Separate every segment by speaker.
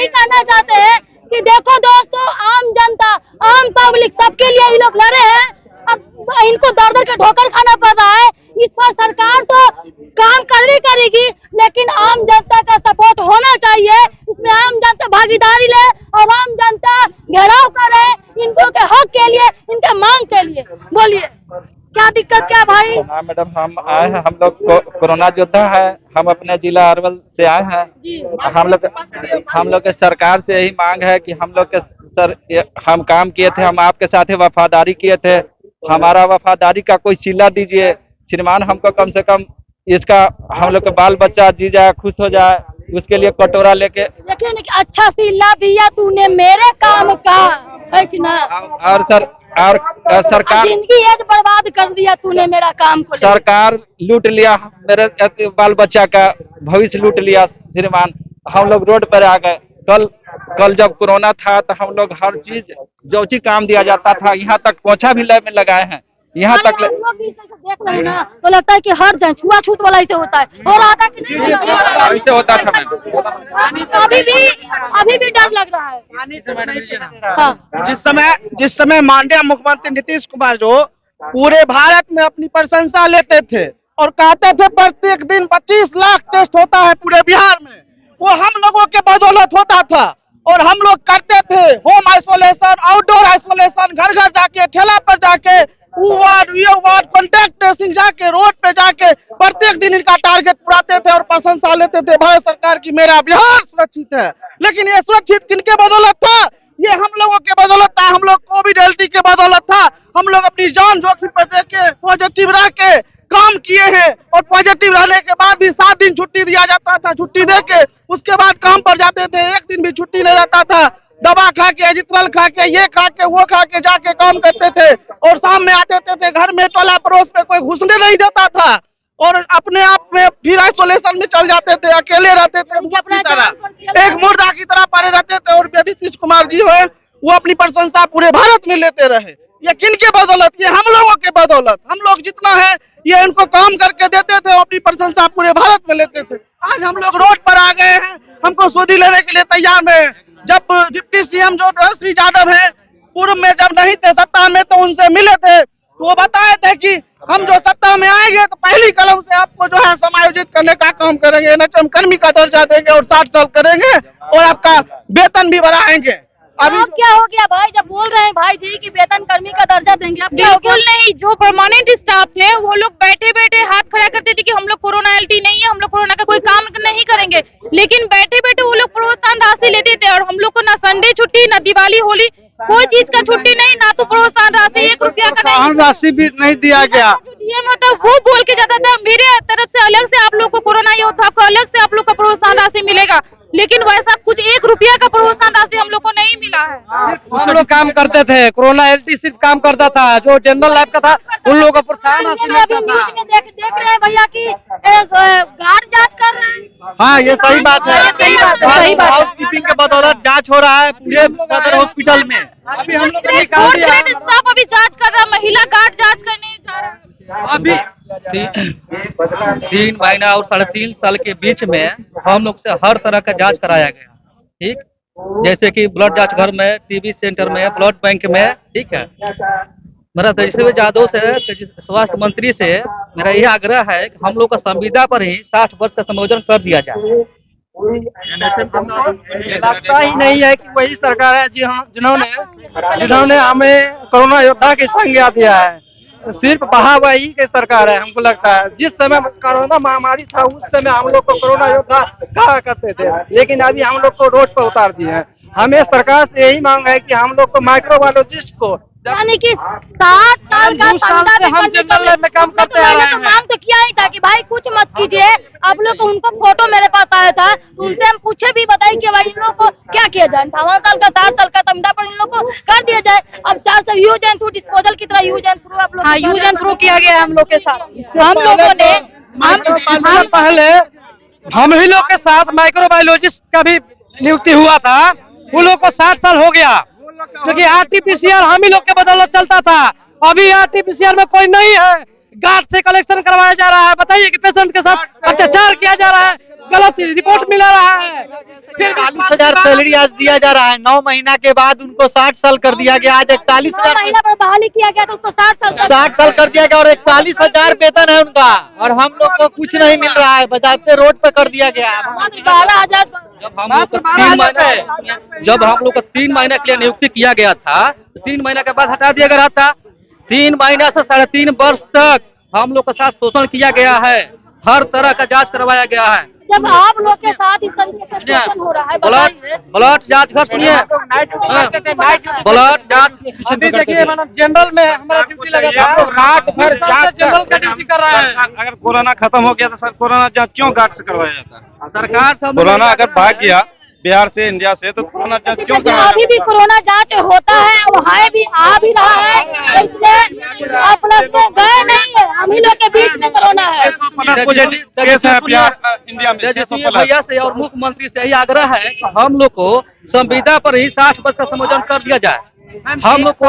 Speaker 1: कहना चाहते हैं कि देखो दोस्तों, आम जनता, आम पब्लिक, सबके लिए ये लोग लड़े हैं। अब इनको दर दर के ठोकर खाना पड़ रहा है। इस पर सरकार तो काम करनी करेगी, लेकिन आम जनता का सपोर्ट होना चाहिए। इसमें आम जनता भागीदारी ले और आम जनता घेराव करे इनको के हक के लिए, इनके मांग के लिए। बोलिए क्या दिक्कत क्या भाई?
Speaker 2: हाँ मैडम, हम आए हैं, हम लोग कोरोना योद्धा है, हम अपने जिला अरवल से आए हैं। हम लोग के सरकार से यही मांग है कि हम लोग के सर, हम काम किए थे, हम आपके साथ वफादारी किए थे, हमारा वफादारी का कोई सिला दीजिए श्रीमान। हमको कम से कम इसका, हम लोग के बाल बच्चा जी जाए, खुश हो जाए, उसके लिए कटोरा लेके।
Speaker 1: लेकिन अच्छा सिला दिया तूने मेरे काम का, है कि ना?
Speaker 2: और सर, और सरकार
Speaker 1: जिंदगी एज बर्बाद कर दिया तूने मेरा काम को।
Speaker 2: सरकार लूट लिया मेरे बाल बच्चा का भविष्य, लूट लिया श्रीमान। हम लोग रोड पर आ गए। कल जब कोरोना था तो हम लोग हर चीज जो चीज काम दिया जाता था, यहाँ तक पोछा भी लैब में लगाए हैं। यहाँ तक
Speaker 1: देख रहे हैं ना, तो लगता है कि हर जगह छुआछूत वाला ऐसे होता है। और आता कि नहीं
Speaker 2: ऐसे होता था।
Speaker 1: अभी भी डर लग रहा है। हाँ।
Speaker 3: जिस समय माननीय मुख्यमंत्री नीतीश कुमार जो पूरे भारत में अपनी प्रशंसा लेते थे और कहते थे प्रत्येक दिन 25 लाख टेस्ट होता है पूरे बिहार में, वो हम लोगों के बदौलत होता था। और हम लोग करते थे होम आइसोलेशन, आउटडोर आइसोलेशन, घर घर जाके, ठेला पर जाके, वार्ड कॉन्टैक्ट ट्रेसिंग जाके, रोड पे जाके प्रत्येक दिन इनका टारगेट पुराते थे और प्रशंसा लेते थे भारत सरकार की, मेरा बिहार सुरक्षित है। लेकिन ये सुरक्षित किनके बदौलत था? ये हम लोगों के बदौलत था। हम लोग कोविड एलटी के बदौलत था। हम लोग अपनी जान जोखिम पर दे के पॉजिटिव रह के काम किए हैं, और पॉजिटिव रहने के बाद भी 7 दिन छुट्टी दिया जाता था। छुट्टी दे के उसके बाद काम पर जाते थे, एक दिन भी छुट्टी नहीं रहता था। दवा खा के, एजिट्रल खा के, ये खा के, वो खा के जाके काम करते थे, और शाम में आते थे घर में, टोला पड़ोस में कोई घुसने नहीं देता था, और अपने आप में फिर आइसोलेशन में चल जाते थे, अकेले रहते थे की तरह, एक मुर्दा की तरह पड़े रहते थे। और नीतीश कुमार जी है वो अपनी प्रशंसा पूरे भारत में लेते रहे। ये किनके बदौलत? ये हम लोगों के बदौलत। हम लोग जितना है ये इनको काम करके देते थे, अपनी प्रशंसा पूरे भारत में लेते थे। आज हम लोग रोड पर आ गए हैं, हमको सूदी लेने के लिए तैयार है। जब डिप्टी सीएम जो श्री यादव है, पूर्व में जब नहीं थे सत्ता में, तो उनसे मिले थे, तो वो बताए थे कि हम जो सत्ता में आएंगे तो पहली कलम से आपको जो है समायोजित करने का काम करेंगे, एनएचएम कर्मी का दर्जा देंगे और 60 साल करेंगे, और आपका वेतन भी बढ़ाएंगे।
Speaker 1: अभी क्या हो गया भाई, जब बोल रहे हैं भाई जी कि वेतन कर्मी का दर्जा देंगे? अब
Speaker 4: बिल्कुल नहीं, जो परमानेंट स्टाफ थे वो लोग बैठे बैठे हाथ खड़ा करते थे कि हम लोग कोरोना एलटी नहीं है, हम लोग कोरोना का कोई काम नहीं करेंगे, लेकिन बैठे बैठे वो लोग प्रोत्साहन राशि लेते थे। और हम लोग को ना संडे छुट्टी, ना दिवाली, होली, कोई चीज का छुट्टी नहीं, ना तो प्रोत्साहन राशि 1 रुपया का
Speaker 3: प्रोत्साहन राशि भी नहीं दिया गया।
Speaker 4: मतलब वो बोल के जाता था मेरे तरफ से अलग से आप लोग को, कोरोना योद्धा को अलग से आप लोग का प्रोत्साहन राशि मिलेगा, लेकिन वैसा कुछ 1 रुपया का प्रोत्साहन राशि हम लोग को नहीं मिला है।
Speaker 5: हम लोग काम करते थे, कोरोना एलटी सिर्फ काम करता था, जो जनरल लाइफ का था उन लोगों को प्रोत्साहन राशि मिलता था।
Speaker 1: देख रहे हैं भैया की गार्ड जांच कर रहे हैं।
Speaker 3: हाँ, ये सही बात है, सही बात है, सही बात है। हाउस कीपिंग के बदौलत जांच हो रहा है पूरे सदर हॉस्पिटल में।
Speaker 5: अभी हम लोग
Speaker 4: स्टाफ अभी जांच कर रहा है, महिला गार्ड जांच करने जा रहा है।
Speaker 5: अभी
Speaker 6: 3 महीना और 3.5 साल के बीच में हम लोग से हर तरह का जांच कराया गया, ठीक, जैसे कि ब्लड जांच घर में, टीबी सेंटर में, ब्लड बैंक में, ठीक है। मेरा तेजस्वी यादव से, स्वास्थ्य मंत्री से मेरा यह आग्रह है कि हम लोग का संविदा पर ही 60 वर्ष का समायोजन कर दिया जाए।
Speaker 5: लगता ही नहीं है कि वही सरकार है जिन्होंने हमें कोरोना योद्धा की संज्ञा दिया है। सिर्फ बहावही की सरकार है। हमको लगता है जिस समय कोरोना महामारी था उस समय हम लोग को कोरोना योद्धा कहा करते थे, लेकिन अभी हम लोग को रोड पर उतार दिए हैं। हमें सरकार से यही मांग है कि हम लोग को माइक्रोबायोलॉजिस्ट को,
Speaker 1: यानी कि 60 साल का
Speaker 5: हम जनरल लाइफ में काम करते आ रहे हैं।
Speaker 1: मांग तो किया ही था कि भाई कुछ मत कीजिए। आप लोग उनको फोटो मेरे पास आया था, तो उनसे हम पूछे भी, बताइए कि भाई इन लोग को क्या किया जाए। 58 साल का, 60 साल का संविदा पर इन लोग को कर दिया जाए। अब 400 यूज एंड थ्रू डिस्पोजल की तरह यूज एंड थ्रू आप लोग,
Speaker 4: हाँ, यूज एंड थ्रू किया गया हम लोग के साथ। हम लोगों ने
Speaker 5: पहले हम ही लोग के साथ माइक्रोबायोलॉजिस्ट का भी नियुक्ति हुआ था। वो लोग को 60 साल हो गया, क्योंकि आरटीपीसीआर हम ही लोग के बदौलत चलता था। अभी आरटीपीसीआर में कोई नहीं है, गार्ड से कलेक्शन करवाया जा रहा है। बताइए कि पेशेंट के साथ अत्याचार किया जा रहा है। गलत रिपोर्ट मिला रहा है। फिर
Speaker 7: 40,000 सैलरी आज दिया जा रहा है, 9 महीना के बाद उनको 60 साल कर दिया गया। आज 41,000
Speaker 1: महीना पर बहाली किया गया तो उसको
Speaker 7: 60 साल कर दिया गया और 41,000 वेतन है उनका, और हम लोग को कुछ नहीं मिल रहा है, बजाते रोड पे कर दिया गया।
Speaker 1: 12,000
Speaker 6: जब हम लोग को 3 महीने के लिए नियुक्ति किया गया था, तो 3 महीने के बाद हटा दिया गया था। 3 महीना से 3.5 वर्ष तक हम लोग के साथ शोषण किया गया है, हर तरह का जांच करवाया गया है।
Speaker 1: जब आप लोग के साथ इस तरीके से शोषण हो रहा है,
Speaker 6: ब्लड जांच घर सुनिए, ब्लड जांच।
Speaker 5: अभी देखिए मैडम, जनरल में हमारा ड्यूटी लगा था,
Speaker 3: रात भर
Speaker 5: जनरल का ड्यूटी कर रहा है।
Speaker 8: अगर कोरोना खत्म हो गया तो सर कोरोना जांच क्यों गार्ड से करवाया जाता है?
Speaker 6: सरकार
Speaker 8: कोरोना अगर भाग गया बिहार से, इंडिया से, तो कोरोना जांच क्यों करवाया
Speaker 1: अभी भी कोरोना जांच होता है, वहाँ भी आ भी रहा है, तो इसलिए आपस में गए नहीं है, हम ही लोग के बीच में कोरोना है।
Speaker 8: केस है बिहार इंडिया में?
Speaker 6: भैया से और मुख्यमंत्री से यही आग्रह है कि हम लोग को संविदा पर ही 60 वर्ष का समायोजन कर दिया जाए। हम लोग को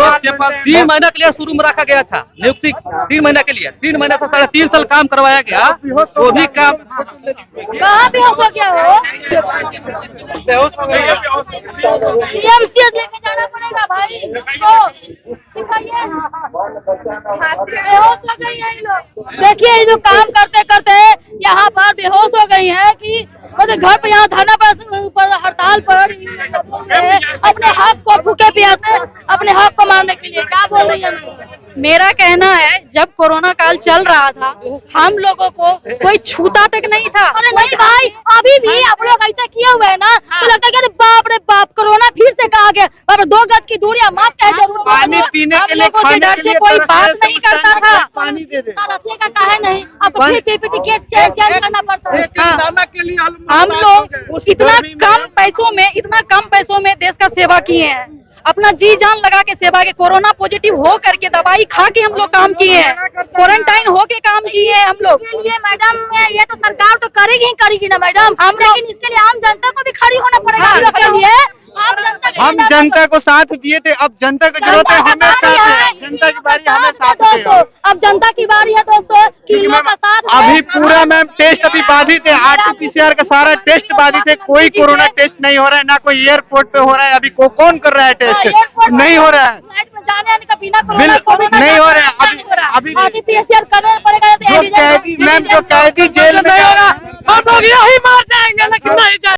Speaker 6: 3 महीने के लिए शुरू में रखा गया था नियुक्ति, 3 महीने के लिए, 3 महीने से 3.5 साल काम करवाया गया, वो भी काम
Speaker 1: कहाँ बेहोश हो गया हो? लेके जाना पड़ेगा भाई, दिखाइए, बेहोश हो गई है ये लोग। देखिए ये जो काम करते करते यहाँ पर बेहोश हो गई है कि मतलब घर पे यहाँ धरना पर हड़ताल पर अपने हक को भूखे प्यासे अपने हक को मारने के लिए। क्या बोल रही है?
Speaker 4: मेरा कहना है, जब कोरोना काल चल रहा था, हम लोगों को कोई छूता तक नहीं था।
Speaker 1: अरे नहीं भाई, अभी भी आप लोग ऐसा किए हुए है ना, तो लगता है कि अरे बाप रे बाप, कोरोना फिर से कहा गया। और 2 गज की दूरी माफ कह जरूर,
Speaker 3: पानी पीने के लिए,
Speaker 4: लोगों के डर से कोई बात नहीं करता था।
Speaker 3: पानी दे दे।
Speaker 1: रस्ते का काहे नहीं, आपको फिर पीपीटी किट चेंज करना पड़ता है।
Speaker 3: दाना के लिए
Speaker 4: हम लोग इतना कम पैसों में देश का सेवा किए हैं, अपना जी जान लगा के सेवा के, कोरोना पॉजिटिव हो करके दवाई खा के हम लोग काम किए हैं, क्वारंटाइन हो के काम किए हैं हम लोग।
Speaker 1: ये मैडम, ये तो सरकार तो करेगी ना मैडम, लेकिन इसके लिए आम जनता को भी खड़ी होना पड़ेगा हम लोग के लिए।
Speaker 3: हम जनता को साथ दिए थे, अब जनता को जरूरत है हमें साथ है। जनता की बारी हमें साथ है।
Speaker 1: अब जनता की बारी है दोस्तों कि इन लोगों का साथ है।
Speaker 3: अभी पूरा मैम टेस्ट अभी बाधित है, RT-PCR का सारा टेस्ट बाधित है, कोई कोरोना टेस्ट नहीं हो रहा है, ना कोई एयरपोर्ट पे हो रहा है। अभी कौन कर रहा है टेस्ट? नहीं हो रहा है,
Speaker 1: फ्लाइट में जाने आने का बिना कोरोना कोविड
Speaker 3: नहीं हो रहा है। अभी
Speaker 1: RT-PCR करना पड़ेगा।
Speaker 3: जो कैदी मैम, जो कैदी जेल में,
Speaker 5: हम लोग यही मार जाएंगे, लेकिन नहीं जाएंगे।